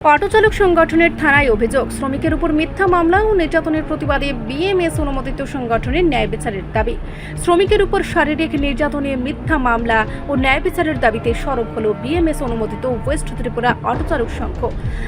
Auto চালক সংগঠনের থানায় অভিযোগ, শ্রমিকের উপর মিথ্যা মামলা ও নির্যাতনের প্রতিবাদে বিএমএস অনুমোদিত সংগঠনের ন্যায় বিচারের দাবি। শ্রমিকের উপর শারীরিক নির্যাতনে মিথ্যা মামলা ও ন্যায় বিচারের দাবিতে সরব হল বিএমএস অনুমোদিত ওয়েস্ট ত্রিপুরা অটো চালক সংঘ।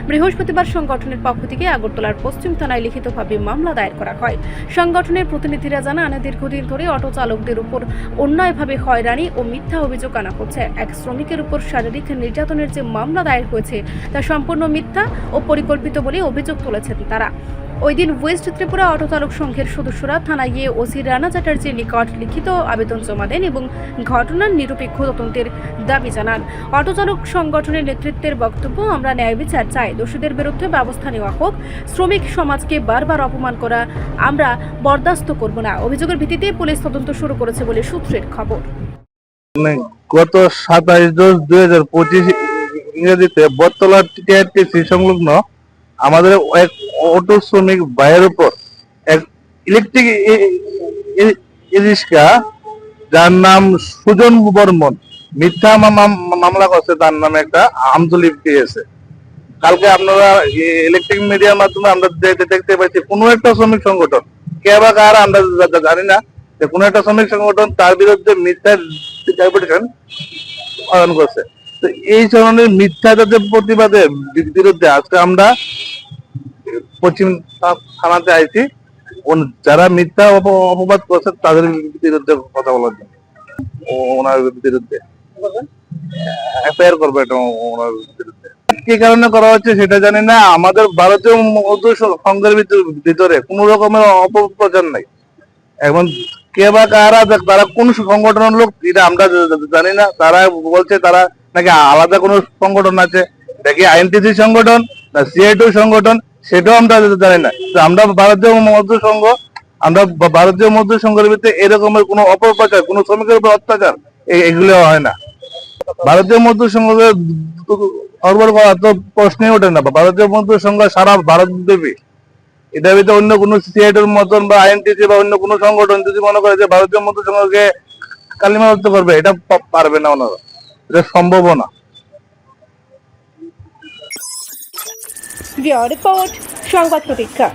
বৃহস্পতিবার সংগঠনের পক্ষ থেকে আগরতলার পশ্চিম থানায় লিখিতভাবে মামলা দায়ের করা হয়। সংগঠনের প্রতিনিধিরা জানান, দীর্ঘদিন ধরে অটো চালকদের উপর অন্যায়ভাবে হয়রানি ও মিথ্যা অভিযোগ আনা হচ্ছে। এক শ্রমিকের উপর শারীরিক নির্যাতনের যে মামলা দায়ের হয়েছে তা সম্পূর্ণ মিথ্যা ও পরিকল্পিত বলে অভিযোগ তুলেছেন তারা। ওই দিন ওয়েস্ট ত্রিপুরা অটো চালক সংঘের সদস্যরা থানায় গিয়ে ওসি রানা চ্যাটার্জির নিকট লিখিত আবেদন জমা দেন এবং ঘটনার নিরপেক্ষ তদন্তের দাবি জানান। অটো চালক সংগঠনের নেতৃত্বের বক্তব্য, আমরা ন্যায় বিচার চাই, দোষীদের বিরুদ্ধে ব্যবস্থা নেওয়া হোক, শ্রমিক সমাজকে বারবার অপমান করা আমরা বরদাস্ত করব না। অভিযোগের ভিত্তিতে পুলিশ তদন্ত শুরু করেছে বলে সূত্রের খবর। গত 27/10/2025 ইংরেজিতে বটতলা টিআরটিসি সংলগ্ন আমাদের এক অটো শ্রমিক ভাইয়ের উপর এক ইলেকট্রিক রিক্সা, যার নাম সুজন বর্মন, মিথ্যা মামলা করছে। তার নামে একটা আমদলিপ দিয়েছে। কালকে আপনারা ইলেকট্রিক মিডিয়ার মাধ্যমে আমরা দেখতে পাচ্ছি কোনো একটা শ্রমিক সংগঠন, কে বা কার আমরা জানি না, কোনো একটা শ্রমিক সংগঠন তার বিরুদ্ধে মিথ্যা ডেপুটেশন পালন করছে। তো এই ধরনের মিথ্যা যাদের প্রতিবাদের বিরুদ্ধে আজকে আমরা পশ্চিম থানাতে আইছি, যারা মিথ্যা অপবাদ করছে তাদের বিরুদ্ধে কথা বলার জন্য, ওনার বিরুদ্ধে এফআইআর করবে। এটা ওনার বিরুদ্ধে কি কারণে করা হচ্ছে সেটা জানি না। আমাদের ভারতীয় মজদুর সংঘের ভিতরে কোন রকমের অপপ্রচার নাই। এখন কে বা কারা, তারা কোন সংগঠনের লোক এটা আমরা জানি না। তারা বলছে তারা নাকি আলাদা কোন সংগঠন আছে, নাকি আইএনটিসি সংগঠন না সিআইটিউ সংগঠন, সেটাও আমরা জানি না। আমরা ভারতীয় মজদুর সংঘ, আমরা ভারতীয় মজদুর সংঘের ভিতরে এরকমের কোন অপপ্রচার, কোন শ্রমিকের উপর অত্যাচার এগুলো হয় না। ভারতীয় মজদুর সংঘকে সরবর করা তো প্রশ্নই ওঠে না। ভারতীয় মজদুর সংঘ সারা ভারত ব্যাপী, এটার ভিতরে অন্য কোনো সিআইটির মতন বা আইএনটিসি বা অন্য কোনো সংগঠন যদি মনে করে যে ভারতীয় মজদুর সংঘকে কালিমালিপ্ত করবে, এটা পারবে না ওনারা, এটা সম্ভব না। রিপোর্ট সংবাদ প্রতীক্ষা।